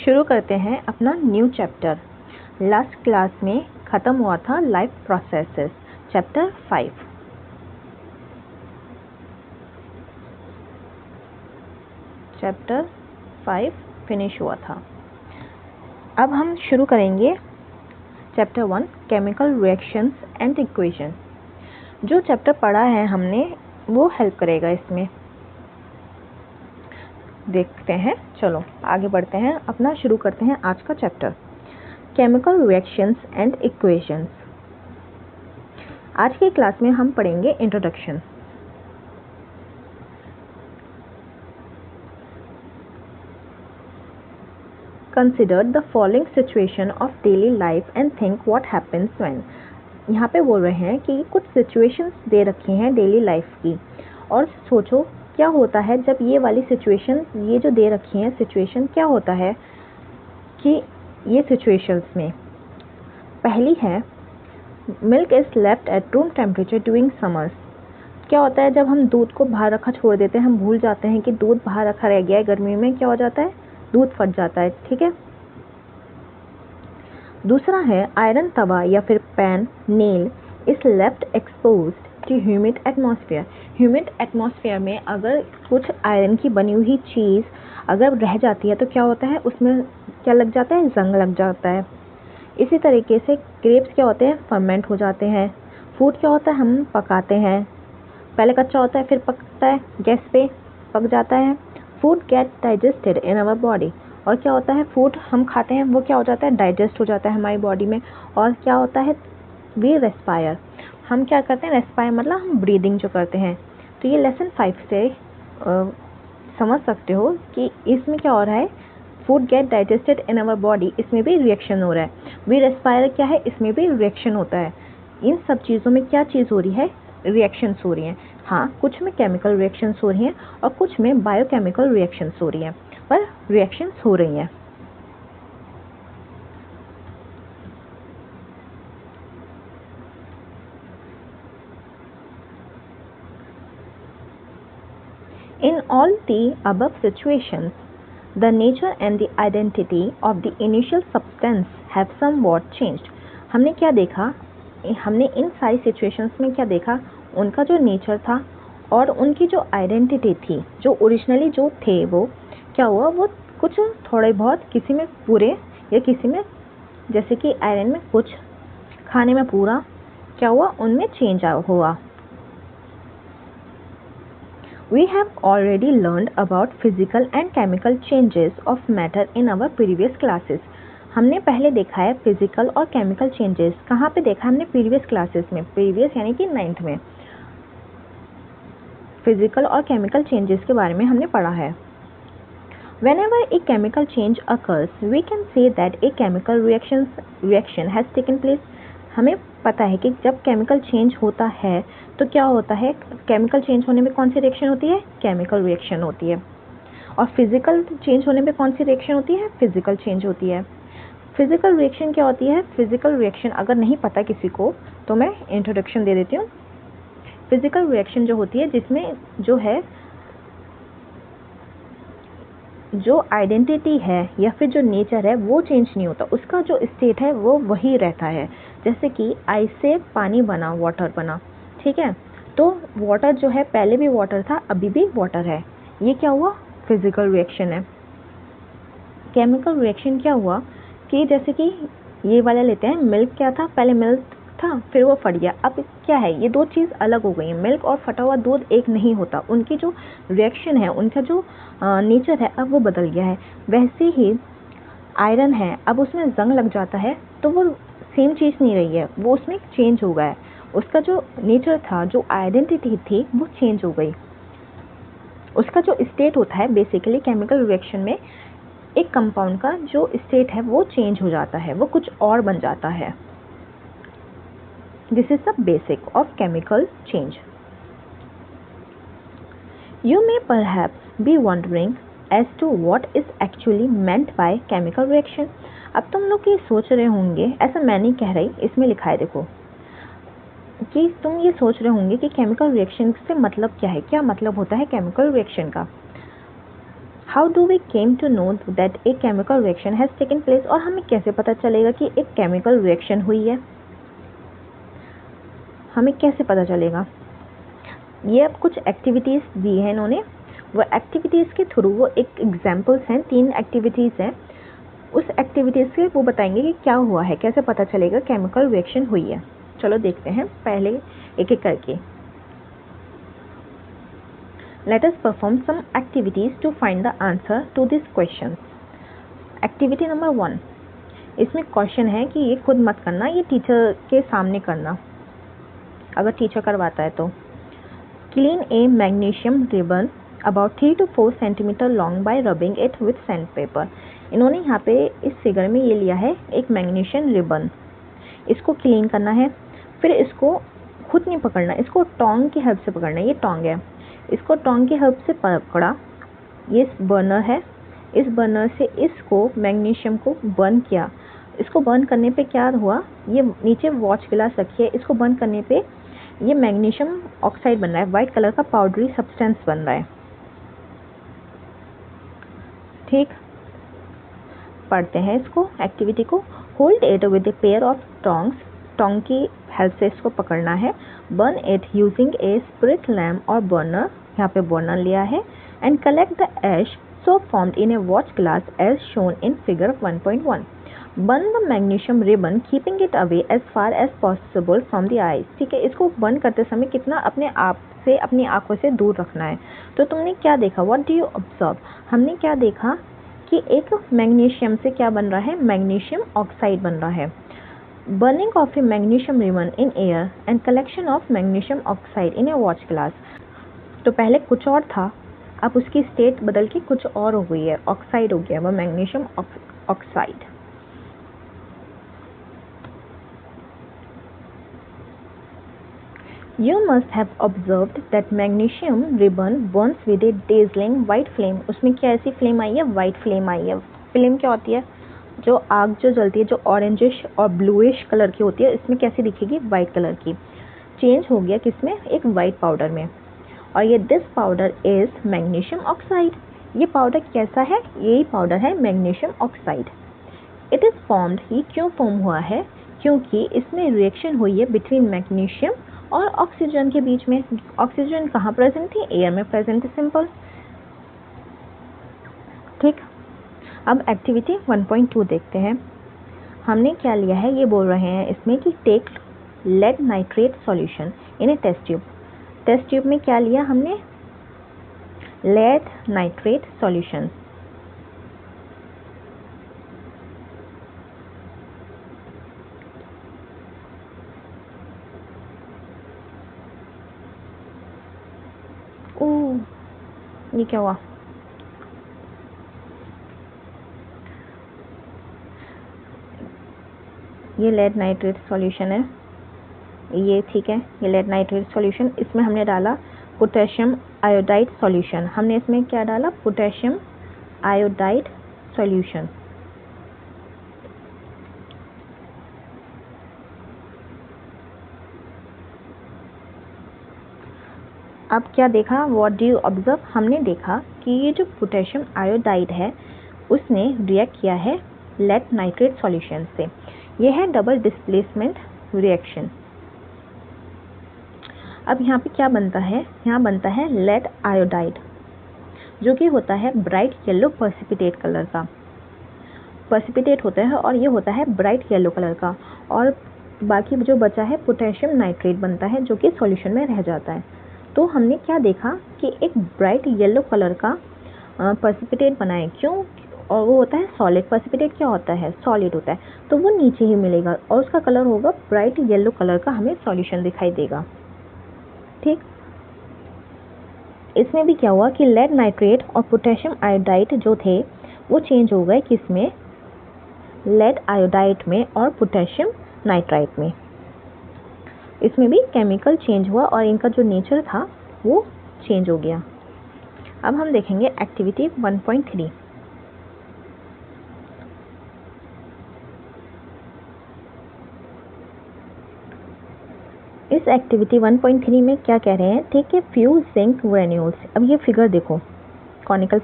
शुरू करते हैं अपना न्यू चैप्टर। लास्ट क्लास में ख़त्म हुआ था life processes, chapter 5। Chapter 5 finish हुआ था। अब हम शुरू करेंगे chapter 1, chemical reactions and equation. जो चैप्टर पढ़ा है हमने वो हेल्प करेगा इसमें। देखते हैं, चलो आगे बढ़ते हैं, अपना शुरू करते हैं आज का chapter, chemical reactions and equations. आज की क्लास में हम पढ़ेंगे introduction. Consider the following situation of daily life and think what happens when. यहाँ पे बोल रहे हैं कि कुछ सिचुएशंस दे रखी हैं डेली लाइफ की, और सोचो क्या होता है जब ये वाली सिचुएशन, ये जो दे रखी हैं सिचुएशन, क्या होता है कि ये सिचुएशंस में पहली है milk is left at room temperature during summers. क्या होता है जब हम दूध को बाहर रखा छोड़ देते हैं, हम भूल जाते हैं कि दूध बाहर रखा रह गया है, गर्मी में क्या हो जाता है, दूध फट जाता है। ठीक है। दूसरा है आयरन तवा या फिर pan nail is left exposed to humid atmosphere. Humid atmosphere में अगर कुछ आयरन की बनी हुई चीज़ अगर रह जाती है तो क्या होता है, उसमें क्या लग जाता है, जंग लग जाता है। इसी तरीके से ग्रेप्स क्या होते हैं, फर्मेंट हो जाते हैं। फूड क्या होता है, हम पकाते हैं, पहले कच्चा होता है फिर पकता है, गैस पे पक जाता है। Food get digested in our body, और क्या होता है, फूड हम खाते हैं वो क्या हो जाता है, डाइजेस्ट हो जाता है हमारी बॉडी में। और क्या होता है, वी रेस्पायर, हम क्या करते हैं, रेस्पायर मतलब हम ब्रीदिंग जो करते हैं। तो ये लेसन 5 से समझ सकते हो कि इसमें क्या हो रहा है, food get digested in our body, इसमें भी रिएक्शन हो रहा है। वी रेस्पायर क्या है, इसमें भी रिएक्शन होता है। इन सब चीज़ों में क्या चीज़ हो रही है, रिएक्शंस हो रही हैं। हाँ, कुछ में केमिकल रिएक्शंस हो रही हैं और कुछ में बायोकेमिकल रिएक्शंस हो रही हैं, पर रिएक्शंस हो रही हैं। In all the above situations, the nature and the identity of the initial substance have somewhat changed. हमने क्या देखा, हमने इन सारी सिचुएशंस में क्या देखा, उनका जो नेचर था और उनकी जो आइडेंटिटी थी, जो ओरिजिनली जो थे, वो क्या हुआ, वो कुछ थोड़े बहुत, किसी में पूरे या किसी में, जैसे कि आयरन में कुछ, खाने में पूरा, क्या हुआ, उनमें चेंज हुआ। We have already learned about physical and chemical changes of matter in our previous classes. हमने पहले देखा है फिजिकल और केमिकल चेंजेस। कहाँ पे देखा हमने, प्रीवियस क्लासेस में, प्रीवियस यानी कि 9th में फिजिकल और केमिकल चेंजेस के बारे में हमने पढ़ा है। Whenever a chemical change occurs, we can say that a chemical reaction has taken place. हमें पता है कि जब केमिकल चेंज होता है तो क्या होता है, केमिकल चेंज होने में कौन सी रिएक्शन होती है, केमिकल रिएक्शन होती है। और फिजिकल चेंज होने में कौन सी रिएक्शन होती है, फिजिकल चेंज होती है। फिजिकल रिएक्शन क्या होती है, फिजिकल रिएक्शन अगर नहीं पता किसी को तो मैं इंट्रोडक्शन दे देती हूँ। फिजिकल रिएक्शन जो होती है जिसमें जो है, जो आइडेंटिटी है या फिर जो नेचर है वो चेंज नहीं होता, उसका जो स्टेट है वो वही रहता है। जैसे कि आइस से पानी बना, वाटर बना, ठीक है, तो वाटर जो है पहले भी वाटर था, अभी भी वाटर है, ये क्या हुआ, फिजिकल रिएक्शन है। केमिकल रिएक्शन क्या हुआ कि जैसे कि ये वाला लेते हैं, मिल्क क्या था, पहले मिल्क था फिर वो फट गया, अब क्या है, ये दो चीज़ अलग हो गई हैं। मिल्क और फटा हुआ दूध एक नहीं होता, उनकी जो रिएक्शन है, उनका जो नेचर है अब वो बदल गया है। वैसे ही आयरन है, अब उसमें जंग लग जाता है तो वो सेम चीज़ नहीं रही है, वो उसमें चेंज हो गया है, उसका जो नेचर था, जो आइडेंटिटी थी वो चेंज हो गई। उसका जो स्टेट होता है बेसिकली केमिकल रिएक्शन में, एक कंपाउंड का जो स्टेट है वो चेंज हो जाता है, वो कुछ और बन जाता है। This is the basic of chemical change. You may perhaps be wondering as to what is actually meant by chemical reaction. अब तुम लोग ये सोच रहे होंगे, ऐसा मैं नहीं कह रही, इसमें लिखा है देखो, कि तुम ये सोच रहे होंगे कि केमिकल रिएक्शन से मतलब क्या है, क्या मतलब होता है केमिकल रिएक्शन का। How do we came to know that a chemical reaction has taken place, और हमें कैसे पता चलेगा कि एक केमिकल रिएक्शन हुई है, हमें कैसे पता चलेगा। ये अब कुछ एक्टिविटीज़ दी है इन्होंने, वो एक्टिविटीज़ के थ्रू, वो एक एग्जाम्पल्स हैं, 3 एक्टिविटीज़ हैं, उस एक्टिविटीज़ से वो बताएंगे कि क्या हुआ है, कैसे पता चलेगा केमिकल रिएक्शन हुई है। चलो देखते हैं पहले एक एक करके। Let us perform some activities to find the answer to this question. Activity number 1, इसमें क्वेश्चन है कि ये खुद मत करना, ये टीचर के सामने करना, अगर टीचर करवाता है तो। Clean A magnesium ribbon about 3 to 4 centimetre long bye rubbing it with sand paper. इन्होंने यहाँ पे इस फिगर में ये लिया है एक मैग्नीशियम रिबन, इसको क्लीन करना है, फिर इसको खुद नहीं पकड़ना, इसको टोंग की हेल्प से पकड़ना है। ये टोंग है, इसको टोंग की हेल्प से पकड़ा, ये बर्नर है, इस बर्नर से इसको मैग्नीशियम को बर्न किया। इसको बर्न करने पे क्या हुआ, ये नीचे वॉच ग्लास रखी है, इसको बर्न करने पे ये मैग्नीशियम ऑक्साइड बन रहा है, वाइट कलर का पाउडरी सब्सटेंस बन रहा है। ठीक, पढ़ते हैं इसको, एक्टिविटी को। Hold it with a pair of tongs, tong की हेल्प से इसको पकड़ना है। Burn it using a spirit lamp और बर्नर, यहाँ पे बर्नर लिया है। And collect the ash so formed in a watch glass as shown in figure 1.1। Burn the magnesium ribbon keeping it away as far as possible from the eyes. ठीक है, इसको burn करते समय कितना अपने आप से, अपनी आंखों से दूर रखना है। तो तुमने क्या देखा, व्हाट डू यू ऑब्जर्व, हमने क्या देखा कि एक मैग्नीशियम से क्या बन रहा है, मैग्नीशियम ऑक्साइड बन रहा है। Burning of A magnesium ribbon in air and collection of magnesium oxide in a watch glass. तो पहले कुछ और था, अब उसकी स्टेट बदल के कुछ और हो गई है, ऑक्साइड हो गया वो magnesium oxide. You must have observed that magnesium ribbon burns with a dazzling white flame। उसमें क्या ऐसी फ्लेम आई है, वाइट फ्लेम आई है। फ्लेम क्या होती है, जो आग जो जलती है, जो ऑरेंजिश और ब्लूइश कलर की होती है, इसमें कैसी दिखेगी, वाइट कलर की। चेंज हो गया किसमें, एक वाइट पाउडर में। और ये this powder is magnesium oxide. ये पाउडर कैसा है, यही पाउडर है magnesium oxide. It is formed, ये क्यों फॉर्म हुआ है, क्योंकि इसमें रिएक्शन हुई है बिटवीन मैग्नीशियम और ऑक्सीजन के बीच में। ऑक्सीजन कहाँ प्रेजेंट थी, एयर में प्रेजेंट थी, सिंपल। ठीक, अब एक्टिविटी 1.2 देखते हैं। हमने क्या लिया है, ये बोल रहे हैं इसमें कि take lead nitrate solution in a test tube. Test tube में क्या लिया हमने, लेड नाइट्रेट सॉल्यूशन। ये क्या हुआ, ये लेड नाइट्रेट सॉल्यूशन है, ये ठीक है, ये लेड नाइट्रेट सॉल्यूशन। इसमें हमने डाला पोटेशियम आयोडाइड सॉल्यूशन। हमने इसमें क्या डाला, पोटेशियम आयोडाइड सॉल्यूशन। अब क्या देखा, व्हाट डू यू ऑब्जर्व, हमने देखा कि ये जो पोटेशियम आयोडाइड है उसने रिएक्ट किया है लेड नाइट्रेट सॉल्यूशन से। ये है डबल डिस्प्लेसमेंट रिएक्शन। अब यहाँ पे क्या बनता है, यहाँ बनता है लेड आयोडाइड, जो कि होता है ब्राइट येलो पर्सिपिटेट कलर का, पर्सिपिटेट होता है, और ये होता है ब्राइट येलो कलर का। और बाकी जो बचा है पोटेशियम नाइट्रेट बनता है, जो कि सॉल्यूशन में रह जाता है। तो हमने क्या देखा कि एक ब्राइट येलो कलर का पर्सिपिटेट बना है, क्यों, और वो होता है सॉलिड। पर्सिपिटेट क्या होता है, सॉलिड होता है, तो वो नीचे ही मिलेगा और उसका कलर होगा ब्राइट येलो कलर का, हमें सॉल्यूशन दिखाई देगा। ठीक, इसमें भी क्या हुआ कि लेड नाइट्रेट और पोटेशियम आयोडाइड जो थे वो चेंज हो गए किसमें, लेड आयोडाइड में और पोटेशियम नाइट्राइट में। इसमें भी केमिकल चेंज हुआ और इनका जो नेचर था वो चेंज हो गया। अब हम देखेंगे एक्टिविटी 1.3। इस एक्टिविटी 1.3 में क्या कह रहे हैं, take a few zinc granules. अब ये फिगर देखो, कॉनिकल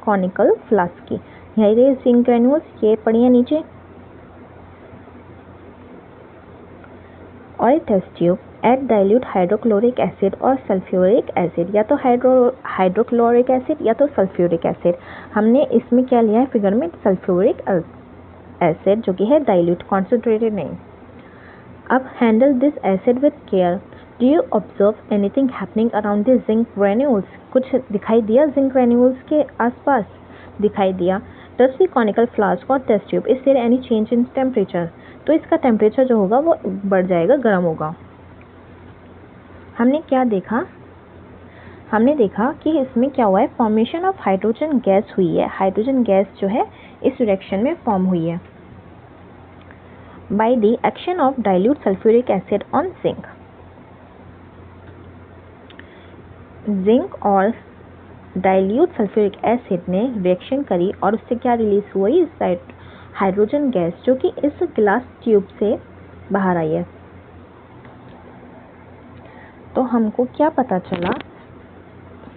कॉनिकल फ्लास्क की। यही रहे जिंक ग्रेन्यूल्स, ये पड़ी है नीचे। और test tube add dilute hydrochloric acid और सल्फ्यूरिक एसिड, या तो हाइड्रोक्लोरिक एसिड या तो सल्फ्यूरिक एसिड। हमने इसमें क्या लिया है फिगर में, सल्फ्यूरिक एसिड जो कि है डाइल्यूट, कॉन्सेंट्रेटेड नहीं। अब handle this acid with care. Do you observe anything happening around the zinc granules? कुछ दिखाई दिया जिंक ग्रेन्यूल्स के आसपास? दिखाई दिया। डज द कॉनिकल फ्लास्क और test tube is there any change in temperature? तो इसका टेम्परेचर जो होगा वो बढ़ जाएगा, गर्म होगा। हमने क्या देखा, हमने देखा कि इसमें क्या हुआ है, फॉर्मेशन ऑफ हाइड्रोजन गैस हुई है। हाइड्रोजन गैस जो है इस रिएक्शन में फॉर्म हुई है by the action of dilute sulphuric acid on zinc. Zinc और डाइल्यूट सल्फ्यूरिक एसिड ने रिएक्शन करी और उससे क्या रिलीज हुई, हाइड्रोजन गैस, जो कि इस ग्लास ट्यूब से बाहर आई है। तो हमको क्या पता चला,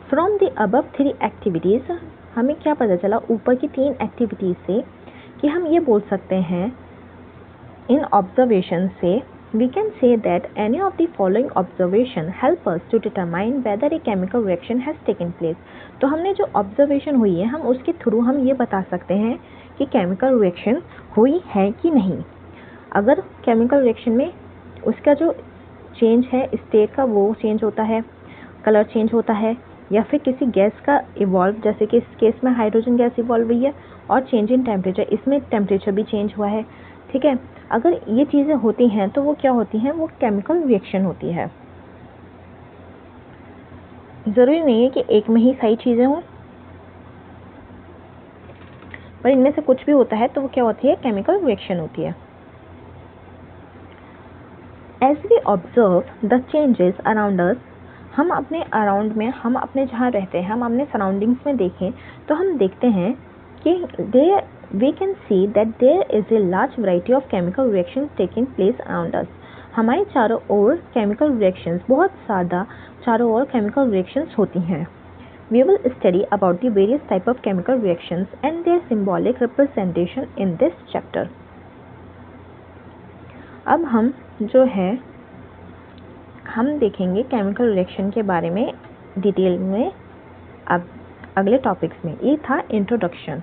फ्रॉम द अबव 3 एक्टिविटीज, हमें क्या पता चला ऊपर की 3 एक्टिविटीज से, कि हम ये बोल सकते हैं इन ऑब्जर्वेशन से, we can say that any of the following observation help us to determine whether a chemical reaction has taken place। तो हमने जो ऑब्जर्वेशन हुई है, हम उसके थ्रू हम ये बता सकते हैं कि केमिकल रिएक्शन हुई है कि नहीं। अगर केमिकल रिएक्शन में उसका जो चेंज है स्टेट का, वो चेंज होता है, कलर चेंज होता है, या फिर किसी गैस का इवॉल्व, जैसे कि इस केस में हाइड्रोजन गैस इवॉल्व हुई है, और चेंज इन टेम्परेचर, इसमें टेम्परेचर भी चेंज हुआ है, ठीक है। अगर ये चीज़ें होती हैं तो वो क्या होती हैं, वो केमिकल रिएक्शन होती है। ज़रूरी नहीं है कि एक में ही सही चीज़ें हों, पर इनमें से कुछ भी होता है तो वो क्या होती है, केमिकल रिएक्शन होती है। As we observe the changes around us, हम अपने अराउंड में, हम अपने जहाँ रहते हैं, हम अपने सराउंडिंग्स में देखें तो हम देखते हैं कि we can see that there is a large variety of chemical reactions taking place around us। हमारे चारों ओर chemical reactions, बहुत ज़्यादा चारों ओर chemical reactions होती हैं। We will study about the various type of chemical reactions and their symbolic representation in this chapter। अब हम जो है हम देखेंगे केमिकल रिएक्शन के बारे में डिटेल में अब अगले टॉपिक्स में। ये था इंट्रोडक्शन।